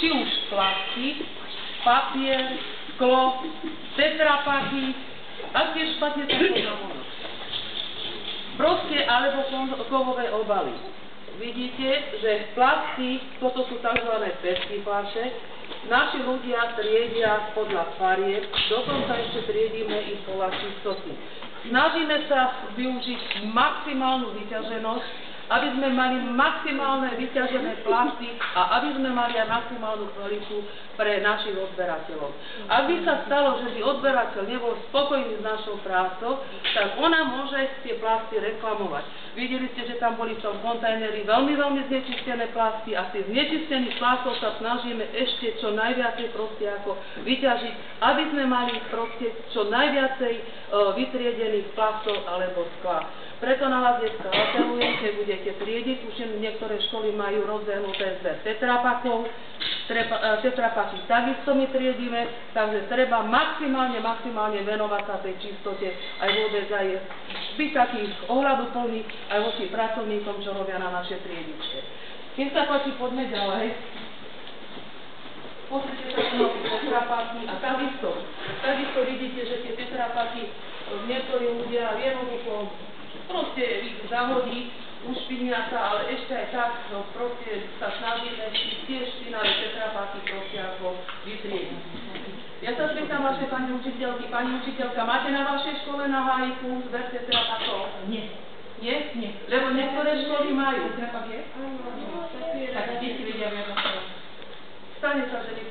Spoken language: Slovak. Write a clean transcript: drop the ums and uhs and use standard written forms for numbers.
či už plastik, papier, sklo, tetrapaky a tiež špatne zamonok. Proste, alebo kovové obaly. Vidíte, že plastik, toto sú tzv. Pesky fľaše, naši ľudia triedia podľa farieb, dokonca ešte triedíme i podľa čistoty. Snažíme sa využiť maximálnu vyťaženosť, aby sme mali maximálne vyťažené plasty a aby sme mali aj maximálnu kvalitu pre našich odberateľov. Ak by sa stalo, že by odberateľ nebol spokojný s našou prácou, tak ona môže tie plasty reklamovať. Videli ste, že tam boli v tom kontajneri veľmi znečistené plasty a z znečistených plastov sa snažíme ešte čo najviacej proste ako vyťažiť, aby sme mali proste čo najviacej vytriedených plastov alebo skla. Preto na vás dneska apelujem, keď budete triediť, už niektoré školy majú rozdelnuté zber tetrapakov, tetrapaky takisto my triedíme, takže treba maximálne venovať sa tej čistote, aj vôbec aj byť taký ohľaduplný aj voči pracovníkom, čo robia na naše triedičke. Keď sa páči, poďme ďalej. Pozrite sa na tetrapaky a takisto vidíte, že tie tetrapaky niektorí ľudia jednoducho proste ich zahodí, ušpinia sa, ale ešte aj tak proste sa snažíme tiež špinavé tetrapaky proste ako vytriediť. Ja sa spýtam vaše pani učiteľky. Pani učiteľka, máte na vašej škole na hájiku zber tetrapakov? Nie. Nie? Nie. Lebo niektoré školy majú. Tetrapak je? Tak deti vedia viac. Stane sa, že